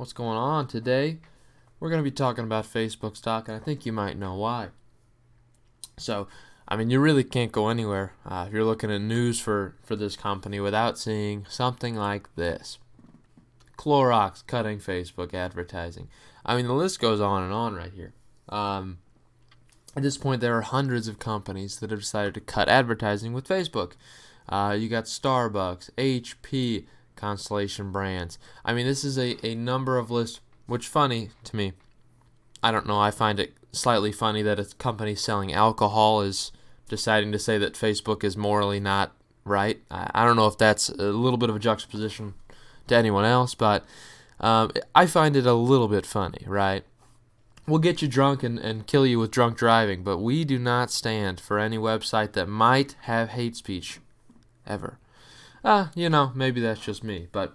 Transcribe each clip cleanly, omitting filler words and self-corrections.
What's going on today? We're going to be talking about Facebook stock, and I think you might know why. So, you really can't go anywhere if you're looking at news for this company without seeing something like this. Clorox cutting Facebook advertising. The list goes on and on right here. At this point, there are hundreds of companies that have decided to cut advertising with Facebook. You got Starbucks, HP, Constellation Brands. This is a number of lists, which funny to me. I don't know, I find it slightly funny that a company selling alcohol is deciding to say that Facebook is morally not right. I don't know if that's a little bit of a juxtaposition to anyone else, but I find it a little bit funny, right? We'll get you drunk and kill you with drunk driving, but we do not stand for any website that might have hate speech, ever. Maybe that's just me, but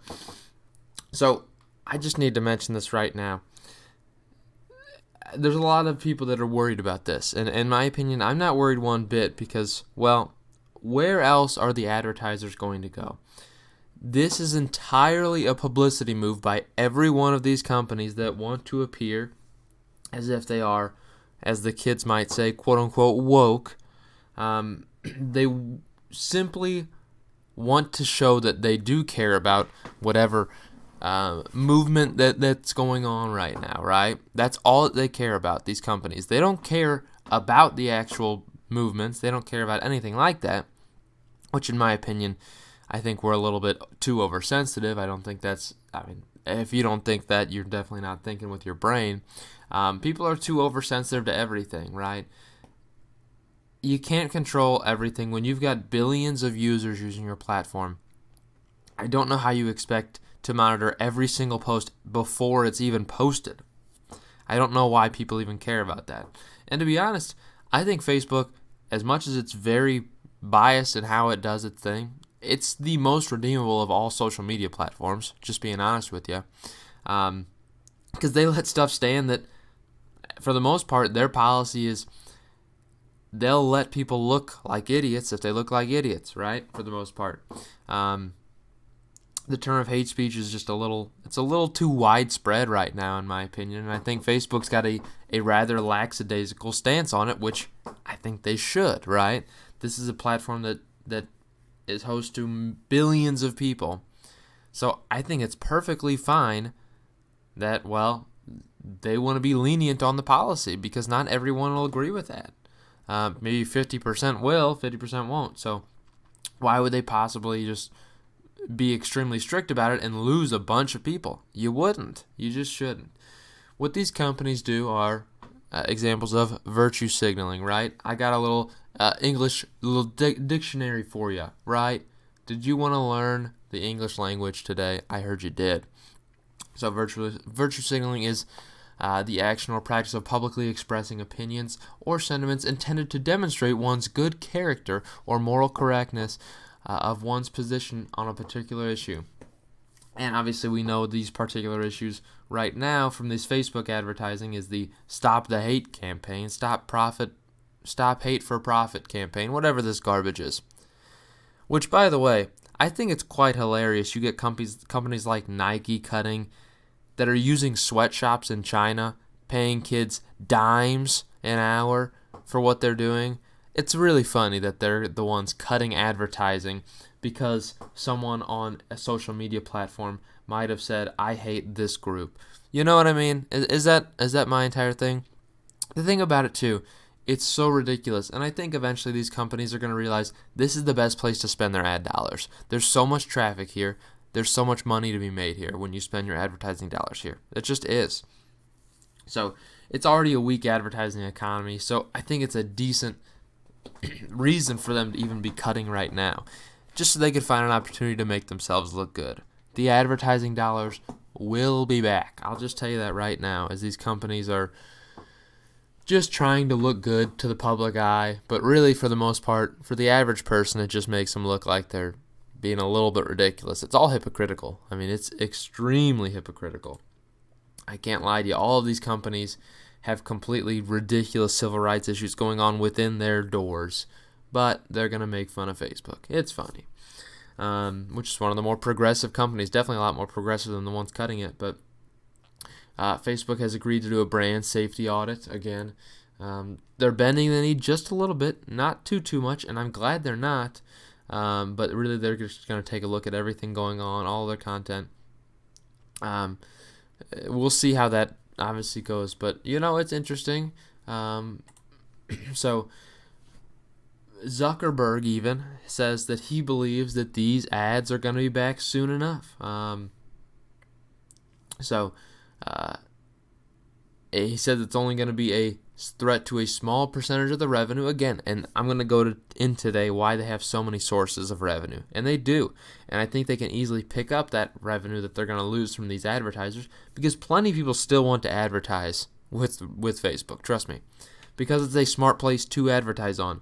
so I just need to mention this right now. There's a lot of people that are worried about this, and in my opinion, I'm not worried one bit because, well, where else are the advertisers going to go? This is entirely a publicity move by every one of these companies that want to appear as if they are, as the kids might say, quote-unquote, woke. They simply want to show that they do care about whatever movement that's going on right now, right? That's all that they care about, these companies. They don't care about the actual movements. They don't care about anything like that, which in my opinion, I think we're a little bit too oversensitive. I don't think that's, if you don't think that, you're definitely not thinking with your brain. People are too oversensitive to everything, right? You can't control everything when you've got billions of users using your platform. I don't know how you expect to monitor every single post before it's even posted. I don't know why people even care about that. And to be honest, I think Facebook, as much as it's very biased in how it does its thing, it's the most redeemable of all social media platforms, just being honest with you. Because they let stuff stand that, for the most part, their policy is they'll let people look like idiots if they look like idiots, right? For the most part. The term of hate speech is just a little too widespread right now, in my opinion. And I think Facebook's got a rather lackadaisical stance on it, which I think they should, right? This is a platform that is host to billions of people. So I think it's perfectly fine that, well, they want to be lenient on the policy because not everyone will agree with that. Maybe 50% will, 50% won't. So why would they possibly just be extremely strict about it and lose a bunch of people? You wouldn't. You just shouldn't. What these companies do are examples of virtue signaling, right? I got a little English dictionary for you, right? Did you want to learn the English language today? I heard you did. So virtue signaling is the action or practice of publicly expressing opinions or sentiments intended to demonstrate one's good character or moral correctness of one's position on a particular issue. And obviously we know these particular issues right now from this Facebook advertising is the Stop the Hate campaign, Stop Hate for Profit campaign, whatever this garbage is. Which, by the way, I think it's quite hilarious. You get companies like Nike cutting that are using sweatshops in China, paying kids dimes an hour for what they're doing. It's really funny that they're the ones cutting advertising because someone on a social media platform might have said, I hate this group. You know what I mean? Is that my entire thing? The thing about it, too, it's so ridiculous. And I think eventually these companies are going to realize this is the best place to spend their ad dollars. There's so much traffic here. There's so much money to be made here when you spend your advertising dollars here. It just is. So it's already a weak advertising economy. So I think it's a decent reason for them to even be cutting right now, just so they could find an opportunity to make themselves look good. The advertising dollars will be back. I'll just tell you that right now, as these companies are just trying to look good to the public eye, but really, for the most part, for the average person, it just makes them look like they're being a little bit ridiculous. It's all hypocritical. It's extremely hypocritical. I can't lie to you. All of these companies have completely ridiculous civil rights issues going on within their doors, but they're going to make fun of Facebook. It's funny. Which is one of the more progressive companies, definitely a lot more progressive than the ones cutting it, but Facebook has agreed to do a brand safety audit again. They're bending the knee just a little bit, not too much, and I'm glad they're not. But really, they're just going to take a look at everything going on, all their content. We'll see how that obviously goes, but it's interesting. So Zuckerberg even says that he believes that these ads are going to be back soon enough. He said it's only going to be a threat to a small percentage of the revenue again, and I'm going to go in today why they have so many sources of revenue, and they do, and I think they can easily pick up that revenue that they're going to lose from these advertisers, because plenty of people still want to advertise with Facebook, trust me, because it's a smart place to advertise on.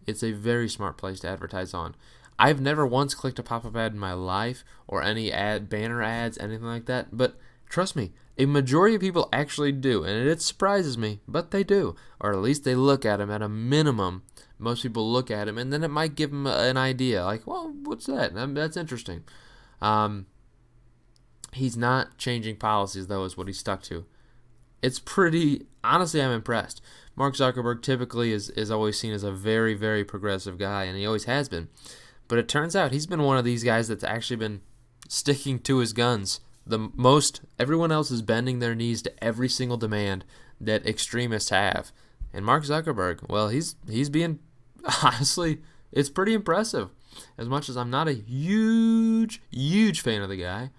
It's a very smart place to advertise on. I've never once clicked a pop-up ad in my life, or any banner ads, anything like that, but trust me, a majority of people actually do, and it surprises me, but they do, or at least they look at them at a minimum. Most people look at them, and then it might give them an idea, like, well, what's that? That's interesting. He's not changing policies, though, is what he's stuck to. It's pretty, honestly, I'm impressed. Mark Zuckerberg typically is always seen as a very, very progressive guy, and he always has been. But it turns out he's been one of these guys that's actually been sticking to his guns. Everyone else is bending their knees to every single demand that extremists have. And Mark Zuckerberg, well, he's being, honestly, it's pretty impressive. As much as I'm not a huge fan of the guy,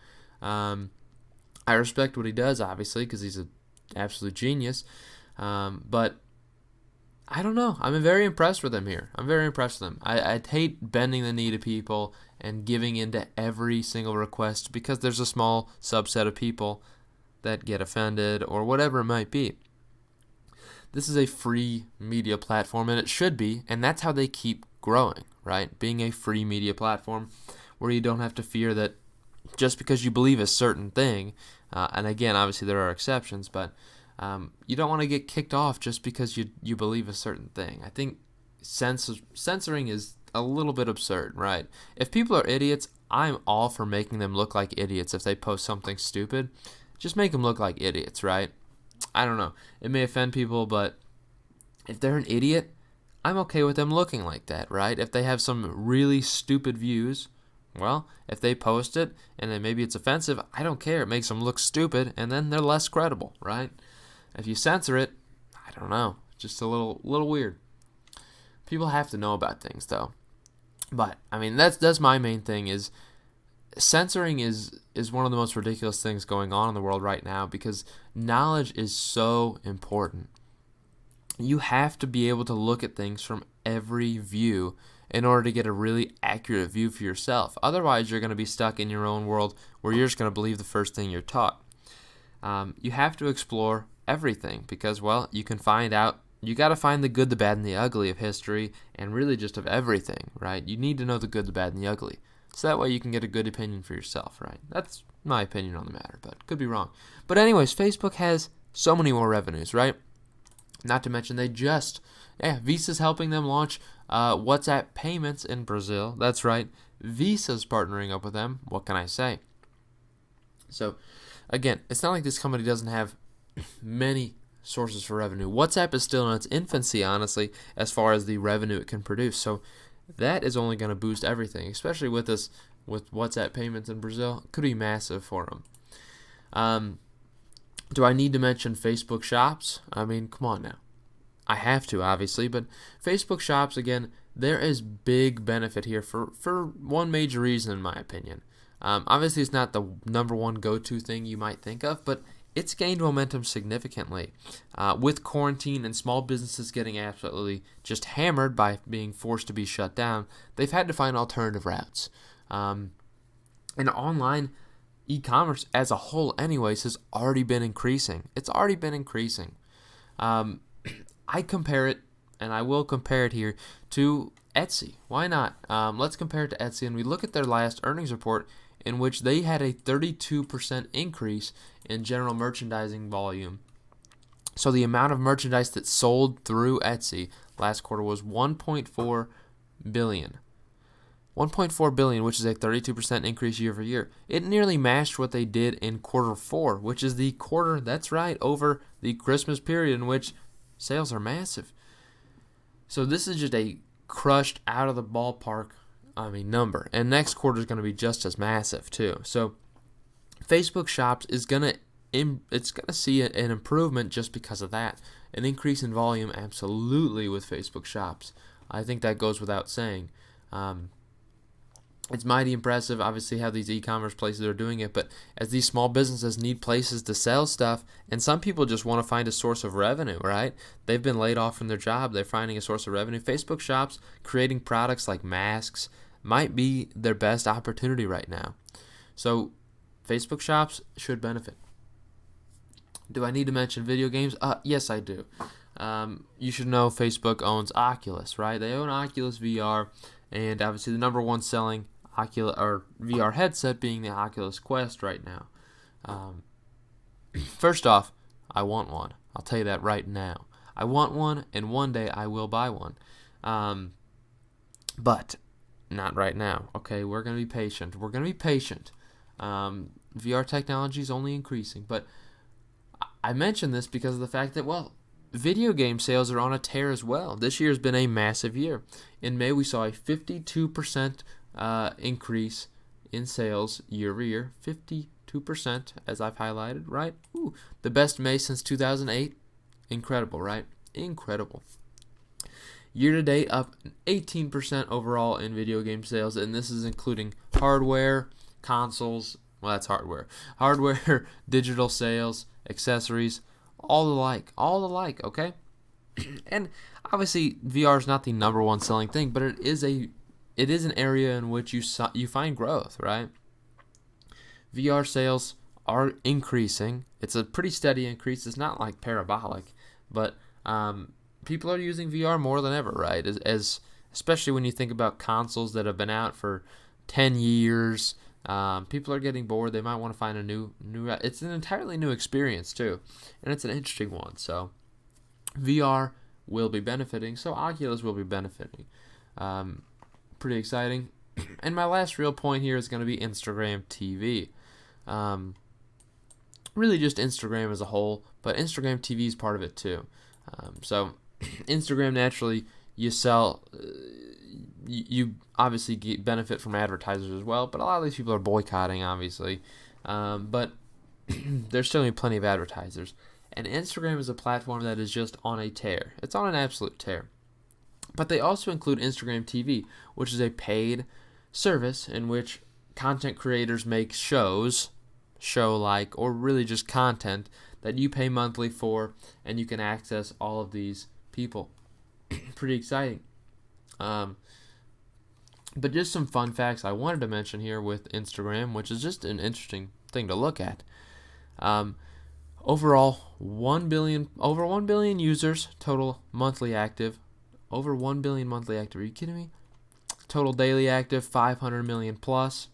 I respect what he does, obviously, because he's an absolute genius. But I don't know. I'm very impressed with him here. I'm very impressed with him. I hate bending the knee to people and giving in to every single request, because there's a small subset of people that get offended or whatever it might be. This is a free media platform, and it should be, and that's how they keep growing, right? Being a free media platform where you don't have to fear that just because you believe a certain thing, and again, obviously there are exceptions, but you don't want to get kicked off just because you believe a certain thing. I think censoring is a little bit absurd, right? If people are idiots, I'm all for making them look like idiots. If they post something stupid, just make them look like idiots, right? I don't know. It may offend people, but if they're an idiot, I'm okay with them looking like that, right? If they have some really stupid views, well, if they post it and then maybe it's offensive, I don't care. It makes them look stupid, and then they're less credible, right? If you censor it, I don't know. Just a little weird. People have to know about things, though. But I mean, that's my main thing. Is censoring is one of the most ridiculous things going on in the world right now, because knowledge is so important. You have to be able to look at things from every view in order to get a really accurate view for yourself. Otherwise, you're going to be stuck in your own world where you're just going to believe the first thing you're taught. You have to explore everything, because, well, you can find out. You got to find the good, the bad, and the ugly of history, and really just of everything, right? You need to know the good, the bad, and the ugly, so that way you can get a good opinion for yourself, right? That's my opinion on the matter, but could be wrong. But anyways, Facebook has so many more revenues, right? Not to mention Visa's helping them launch WhatsApp payments in Brazil. That's right, Visa's partnering up with them. What can I say? So, again, it's not like this company doesn't have many sources for revenue. WhatsApp is still in its infancy, honestly, as far as the revenue it can produce. So that is only going to boost everything, especially with WhatsApp payments in Brazil. It could be massive for them. Do I need to mention Facebook Shops? I mean, come on now. I have to, obviously, but Facebook Shops, again, there is big benefit here for one major reason, in my opinion. Obviously, it's not the number one go-to thing you might think of, but it's gained momentum significantly. With quarantine and small businesses getting absolutely just hammered by being forced to be shut down, they've had to find alternative routes. And online e-commerce as a whole, anyways, has already been increasing. It's already been increasing. I compare it, and I will compare it here, to Etsy. Why not? Let's compare it to Etsy, and we look at their last earnings report, in which they had a 32% increase in general merchandising volume. So the amount of merchandise that sold through Etsy last quarter was $1.4 billion. 1.4 billion, which is a 32% increase year over year. It nearly matched what they did in quarter 4, which is the quarter, that's right, over the Christmas period in which sales are massive. So this is just a crushed out of the ballpark, number. And next quarter is going to be just as massive too. So Facebook Shops is going to see an improvement just because of that. An increase in volume, absolutely, with Facebook Shops. I think that goes without saying. It's mighty impressive, obviously, how these e-commerce places are doing it, but as these small businesses need places to sell stuff, and some people just want to find a source of revenue, right? They've been laid off from their job. They're finding a source of revenue. Facebook Shops, creating products like masks, might be their best opportunity right now. So Facebook Shops should benefit. Do I need to mention video games? Yes, I do. You should know Facebook owns Oculus, right? They own Oculus VR, and obviously the number one selling Oculus or VR headset being the Oculus Quest right now. First off, I want one. I'll tell you that right now. I want one, and one day I will buy one. But not right now. Okay, we're gonna be patient. VR technology is only increasing, but I mention this because of the fact that, well, video game sales are on a tear as well. This year has been a massive year. In May, we saw a 52% increase in sales year over year. 52%, as I've highlighted, right? Ooh, the best May since 2008. Incredible, right? Incredible. Year to date, up 18% overall in video game sales, and this is including hardware, consoles. Well, that's hardware. Hardware, digital sales, accessories, all the like, okay? And obviously VR is not the number one selling thing, but it is an area in which you find growth, right? VR sales are increasing. It's a pretty steady increase. It's not like parabolic, but people are using VR more than ever, right? As especially when you think about consoles that have been out for 10 years. People are getting bored. They might want to find a new. It's an entirely new experience too, and it's an interesting one. So, VR will be benefiting. So Oculus will be benefiting. Pretty exciting. And my last real point here is going to be Instagram TV. Really just Instagram as a whole, but Instagram TV is part of it too. So Instagram, naturally, you sell. You obviously benefit from advertisers as well, but a lot of these people are boycotting, obviously. But there's still plenty of advertisers. And Instagram is a platform that is just on a tear. It's on an absolute tear. But they also include Instagram TV, which is a paid service in which content creators make show-like, or really just content that you pay monthly for, and you can access all of these people. Pretty exciting. But just some fun facts I wanted to mention here with Instagram, which is just an interesting thing to look at. Overall, 1 billion users total monthly active. Over 1 billion monthly active. Are you kidding me? Total daily active, 500 million plus.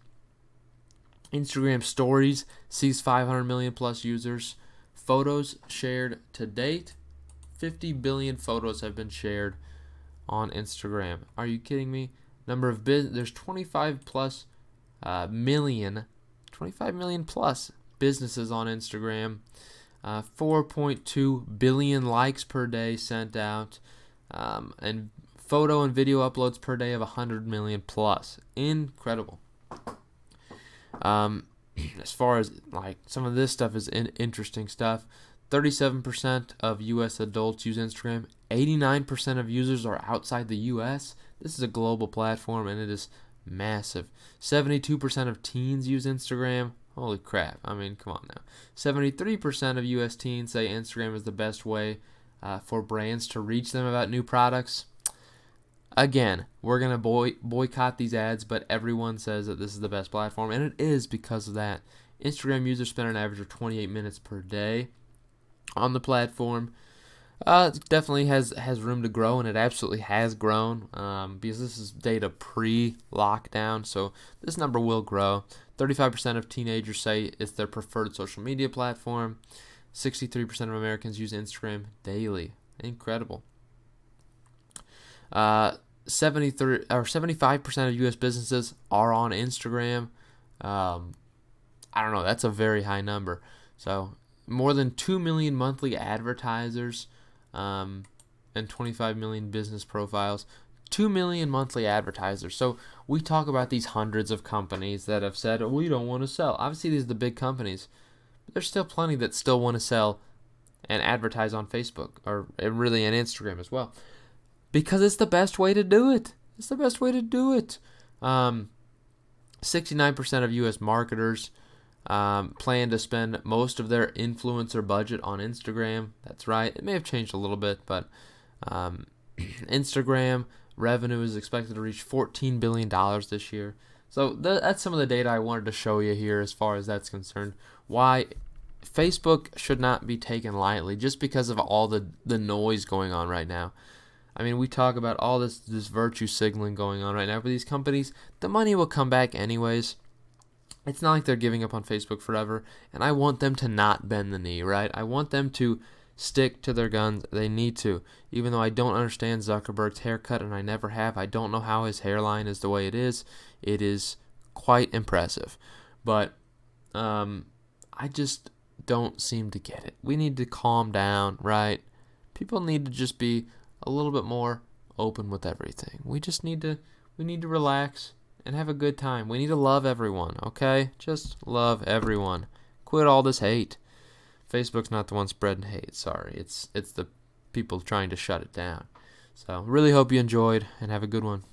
Instagram Stories sees 500 million plus users. Photos shared to date, 50 billion photos have been shared on Instagram. Are you kidding me? Number of there's 25 million plus businesses on Instagram. 4.2 billion likes per day sent out, and photo and video uploads per day of 100 million plus. Incredible. As far as like some of this stuff is interesting stuff. 37% of U.S. adults use Instagram. 89% of users are outside the U.S. This is a global platform, and it is massive. 72% of teens use Instagram. Holy crap. I mean, come on now. 73% of U.S. teens say Instagram is the best way for brands to reach them about new products. Again, we're going to boycott these ads, but everyone says that this is the best platform, and it is because of that. Instagram users spend an average of 28 minutes per day on the platform. It definitely has room to grow, and it absolutely has grown because this is data pre-lockdown, so this number will grow. 35% of teenagers say it's their preferred social media platform. 63% of Americans use Instagram daily. Incredible. 73 or 75% of U.S. businesses are on Instagram. I don't know. That's a very high number. So more than 2 million monthly advertisers, and 25 million business profiles. 2 million monthly advertisers. So we talk about these hundreds of companies that have said, oh, we don't want to sell. Obviously, these are the big companies. But there's still plenty that still want to sell and advertise on Facebook or really on Instagram as well. Because it's the best way to do it. It's the best way to do it. 69% of U.S. marketers plan to spend most of their influencer budget on Instagram. That's right. It may have changed a little bit, but Instagram revenue is expected to reach $14 billion this year. So that's some of the data I wanted to show you here as far as that's concerned. Why Facebook should not be taken lightly just because of all the noise going on right now. I mean, we talk about all this virtue signaling going on right now for these companies. The money will come back anyways. It's not like they're giving up on Facebook forever, and I want them to not bend the knee, right? I want them to stick to their guns. They need to. Even though I don't understand Zuckerberg's haircut, and I never have, I don't know how his hairline is the way it is. It is quite impressive. But I just don't seem to get it. We need to calm down, right? People need to just be a little bit more open with everything. We need to relax and have a good time. We need to love everyone, okay? Just love everyone. Quit all this hate. Facebook's not the one spreading hate, sorry. It's the people trying to shut it down. So, really hope you enjoyed and have a good one.